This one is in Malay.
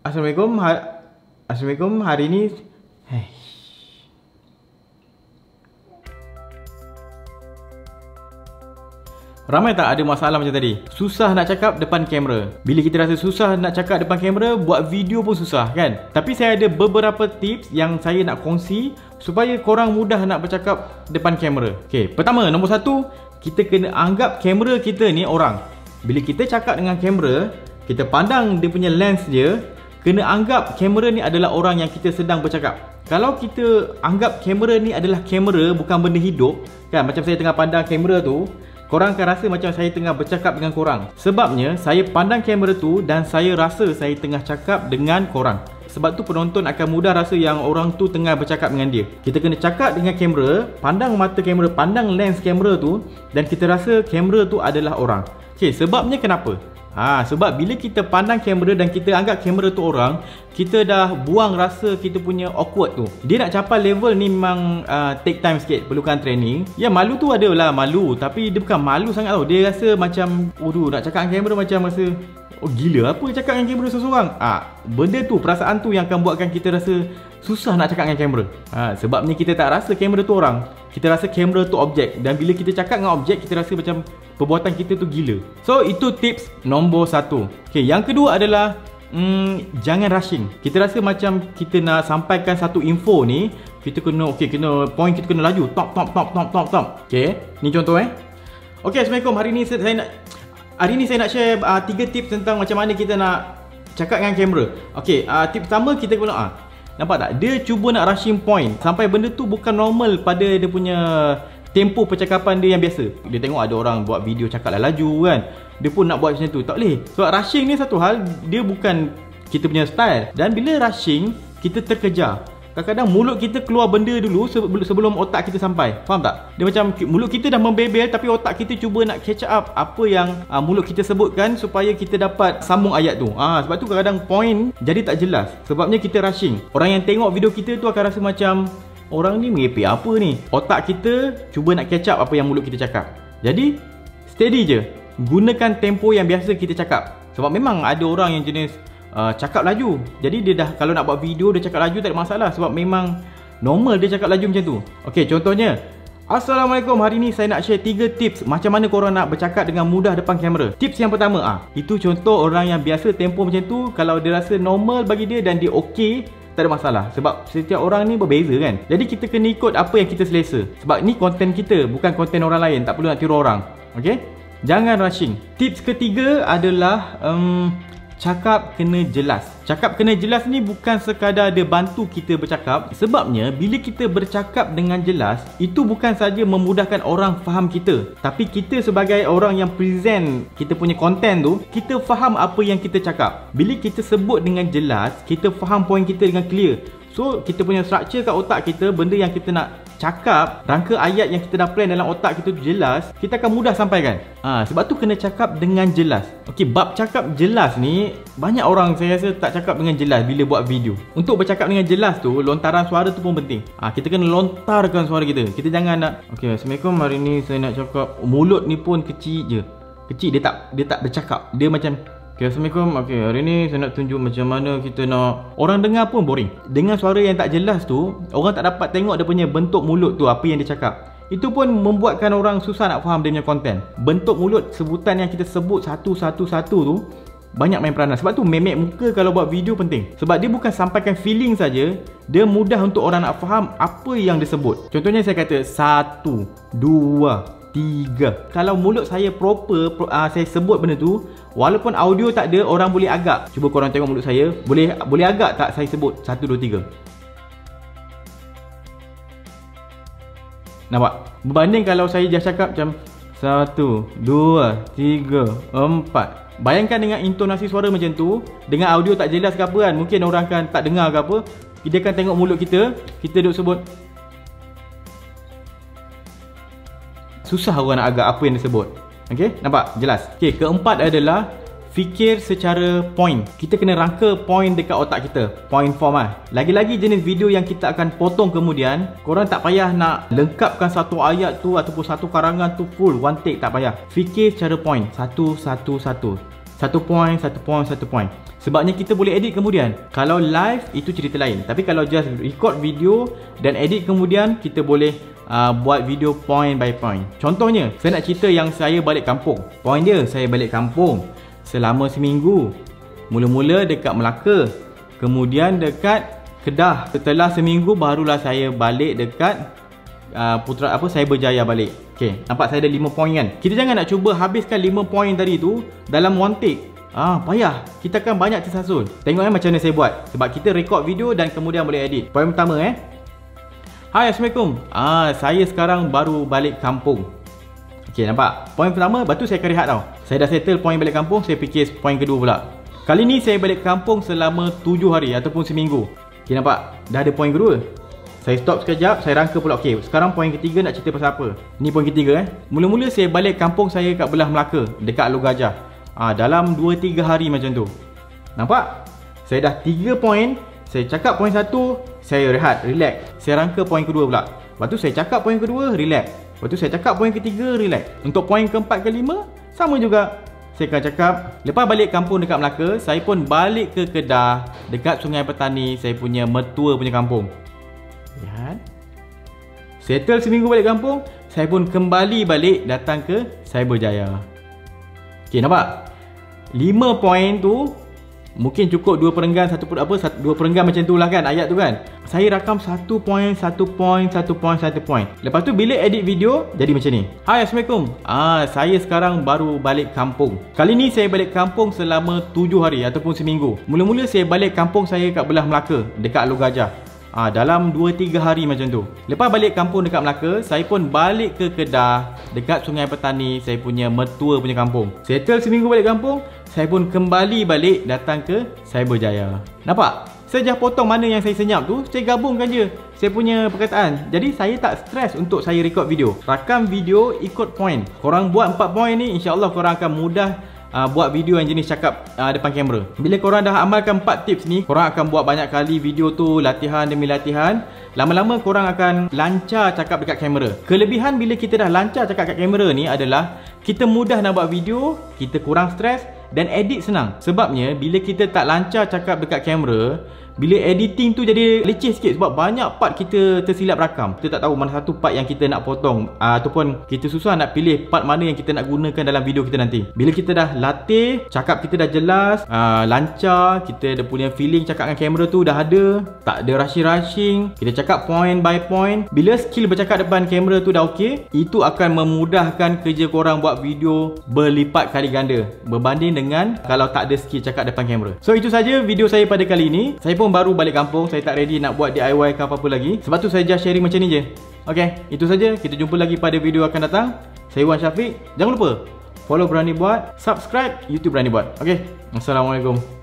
Assalamualaikum. Assalamualaikum. Hari ni ramai tak ada masalah macam tadi? Susah nak cakap depan kamera. Bila kita rasa susah nak cakap depan kamera, buat video pun susah kan? Tapi saya ada beberapa tips yang saya nak kongsi supaya korang mudah nak bercakap depan kamera. Okay, pertama, nombor satu, kita kena anggap kamera kita ni orang. Bila kita cakap dengan kamera, kita pandang dia punya lens dia, kena anggap kamera ni adalah orang yang kita sedang bercakap. Kalau kita anggap kamera ni adalah kamera, bukan benda hidup kan, macam saya tengah pandang kamera tu, korang akan rasa macam saya tengah bercakap dengan korang. Sebabnya saya pandang kamera tu dan saya rasa saya tengah cakap dengan korang. Sebab tu penonton akan mudah rasa yang orang tu tengah bercakap dengan dia. Kita kena cakap dengan kamera, pandang mata kamera, pandang lens kamera tu, dan kita rasa kamera tu adalah orang. Okay, sebabnya kenapa? Sebab bila kita pandang kamera dan kita anggap kamera tu orang, kita dah buang rasa kita punya awkward tu. Dia nak capai level ni memang take time sikit, perlukan training. Ya, malu tu adalah malu, tapi dia bukan malu sangat tau. Dia rasa macam, nak cakap dengan kamera macam rasa, oh gila apa cakap dengan kamera seseorang. Benda tu, perasaan tu yang akan buatkan kita rasa susah nak cakap dengan kamera. Sebabnya kita tak rasa kamera tu orang, kita rasa kamera tu objek. Dan bila kita cakap dengan objek, kita rasa macam perbuatan kita tu gila. So itu tips nombor satu. Okay, yang kedua adalah jangan rushing. Kita rasa macam kita nak sampaikan satu info ni, kita kena point kita kena laju, top. Okay, ni contoh Okay, Assalamualaikum. Hari ni saya nak share 3 tips tentang macam mana kita nak cakap dengan kamera. Okay, tip pertama kita kena nampak tak? Dia cuba nak rushing point sampai benda tu bukan normal pada dia punya tempo percakapan dia yang biasa. Dia tengok ada orang buat video cakap laju kan, dia pun nak buat macam tu. Tak boleh. Sebab rushing ni satu hal, dia bukan kita punya style. Dan bila rushing, kita terkejar. Kadang-kadang mulut kita keluar benda dulu sebelum otak kita sampai. Faham tak? Dia macam mulut kita dah membebel, tapi otak kita cuba nak catch up apa yang mulut kita sebutkan supaya kita dapat sambung ayat tu. Sebab tu kadang-kadang point jadi tak jelas. Sebabnya kita rushing. Orang yang tengok video kita tu akan rasa macam, orang ni merepek apa ni? Otak kita cuba nak catch up apa yang mulut kita cakap. Jadi steady je. Gunakan tempo yang biasa kita cakap. Sebab memang ada orang yang jenis cakap laju. Jadi dia dah, kalau nak buat video dia cakap laju tak ada masalah, sebab memang normal dia cakap laju macam tu. Okey, contohnya, Assalamualaikum. Hari ni saya nak share 3 tips macam mana korang nak bercakap dengan mudah depan kamera. Tips yang pertama, itu contoh orang yang biasa tempo macam tu. Kalau dia rasa normal bagi dia dan dia okey, tak ada masalah. Sebab setiap orang ni berbeza kan. Jadi kita kena ikut apa yang kita selesa. Sebab ni konten kita, bukan konten orang lain. Tak perlu nak tiru orang. Okay, jangan rushing. Tips ketiga adalah cakap kena jelas. Cakap kena jelas ni bukan sekadar dia bantu kita bercakap. Sebabnya bila kita bercakap dengan jelas, itu bukan saja memudahkan orang faham kita, tapi kita sebagai orang yang present kita punya konten tu, kita faham apa yang kita cakap. Bila kita sebut dengan jelas, kita faham point kita dengan clear. So kita punya structure kat otak kita, benda yang kita nak cakap, rangka ayat yang kita dah plan dalam otak kita tu jelas, kita akan mudah sampaikan. Sebab tu kena cakap dengan jelas. Okey, bab cakap jelas ni, banyak orang saya rasa tak cakap dengan jelas bila buat video. Untuk bercakap dengan jelas tu, lontaran suara tu pun penting. Kita kena lontarkan suara kita. Kita jangan nak, okey, Assalamualaikum, hari ni saya nak cakap, mulut ni pun kecil je. Kecil, dia tak bercakap. Dia macam, okay, Assalamualaikum. Okay, hari ni saya nak tunjuk macam mana kita nak, orang dengar pun boring. Dengan suara yang tak jelas tu, orang tak dapat tengok dia punya bentuk mulut tu, apa yang dia cakap. Itu pun membuatkan orang susah nak faham dia punya konten. Bentuk mulut, sebutan yang kita sebut satu-satu tu, banyak main peranan. Sebab tu memek muka kalau buat video penting. Sebab dia bukan sampaikan feeling saja, dia mudah untuk orang nak faham apa yang dia sebut. Contohnya saya kata 1, 2, 3. Kalau mulut saya proper, saya sebut benda tu, walaupun audio tak ada, orang boleh agak. Cuba korang tengok mulut saya, boleh agak tak saya sebut 1, 2, 3. Nampak? Berbanding kalau saya just cakap macam 1, 2, 3, 4. Bayangkan dengan intonasi suara macam tu, dengan audio tak jelas ke apa kan, mungkin orang akan tak dengar ke apa. Dia akan tengok mulut kita duk sebut, susah orang nak agak apa yang disebut. Okay, nampak? Jelas. Okay, keempat adalah fikir secara point. Kita kena rangka point dekat otak kita. Point form lah. Lagi-lagi jenis video yang kita akan potong kemudian, korang tak payah nak lengkapkan satu ayat tu ataupun satu karangan tu full one take, tak payah. Fikir secara point. Satu point. Sebabnya kita boleh edit kemudian. Kalau live itu cerita lain. Tapi kalau just record video dan edit kemudian, kita boleh buat video point by point. Contohnya, saya nak cerita yang saya balik kampung. Point dia, saya balik kampung selama seminggu. Mula-mula dekat Melaka, kemudian dekat Kedah. Setelah seminggu barulah saya balik dekat Cyberjaya balik. Okay, nampak saya ada 5 point kan. Kita jangan nak cuba habiskan 5 point tadi tu dalam one take. Payah. Kita akan banyak tersasul. Tengok macam mana saya buat. Sebab kita record video dan kemudian boleh edit. Point pertama Hai, Assalamualaikum. Saya sekarang baru balik kampung. Okay, nampak? Point pertama, lepas tu saya akan rehat tau. Saya dah settle point balik kampung, saya fikir point kedua pula. Kali ni saya balik kampung selama 7 hari ataupun seminggu. Okay, nampak? Dah ada point kedua. Saya stop sekejap, saya rangka pula. Okay, sekarang point ketiga nak cerita pasal apa? Ni point ketiga Mula-mula saya balik kampung saya kat belah Melaka, dekat Alor Gajah. Dalam 2-3 hari macam tu. Nampak? Saya dah 3 point. Saya cakap point 1, saya rehat, relax. Saya rangka point kedua pula. Lepas tu saya cakap point kedua, relax. Lepas tu saya cakap point ketiga, relax. Untuk point keempat ke lima, sama juga. Saya akan cakap, lepas balik kampung dekat Melaka, saya pun balik ke Kedah, dekat Sungai Petani, saya punya mertua punya kampung. Lihat. Settle seminggu balik kampung, saya pun kembali balik datang ke Cyberjaya. Okay, nampak? 5 point tu mungkin cukup 2 perenggan, 2 perenggan macam tu lah kan, ayat tu kan. Saya rakam 1 point, 1 point, 1 point, 1 point. Lepas tu bila edit video, jadi macam ni. Hai, Assalamualaikum. Saya sekarang baru balik kampung. Kali ni saya balik kampung selama 7 hari ataupun seminggu. Mula-mula saya balik kampung saya kat belah Melaka, dekat Alor Gajah. Dalam 2-3 hari macam tu. Lepas balik kampung dekat Melaka, saya pun balik ke Kedah, dekat Sungai Petani, saya punya mertua punya kampung. Settle seminggu balik kampung, saya pun kembali balik datang ke Cyberjaya. Nampak? Saya dah potong mana yang saya senyap tu, saya gabungkan je saya punya perkataan. Jadi saya tak stres untuk saya record video. Rakam video ikut point. Korang buat 4 point ni, insya-Allah korang akan mudah buat video yang jenis cakap depan kamera. Bila korang dah amalkan 4 tips ni, korang akan buat banyak kali video tu, latihan demi latihan. Lama-lama korang akan lancar cakap dekat kamera. Kelebihan bila kita dah lancar cakap kat kamera ni adalah kita mudah nak buat video, kita kurang stres dan edit senang. Sebabnya bila kita tak lancar cakap dekat kamera, bila editing tu jadi leceh sikit sebab banyak part kita tersilap rakam. Kita tak tahu mana satu part yang kita nak potong, ataupun kita susah nak pilih part mana yang kita nak gunakan dalam video kita nanti. Bila kita dah latih, cakap kita dah jelas, lancar, kita dah punya feeling cakap dengan kamera tu dah ada, tak ada rushing, kita cakap point by point. Bila skill bercakap depan kamera tu dah okey, itu akan memudahkan kerja korang buat video berlipat kali ganda berbanding dengan kalau tak ada skill cakap depan kamera. So itu saja video saya pada kali ini. Saya pun baru balik kampung, saya tak ready nak buat DIY ke apa-apa lagi. Sebab tu saya just sharing macam ni je. Okay, itu saja. Kita jumpa lagi pada video akan datang. Saya Wan Syafiq. Jangan lupa follow Berani Buat, subscribe YouTube Berani Buat. Okay, Assalamualaikum.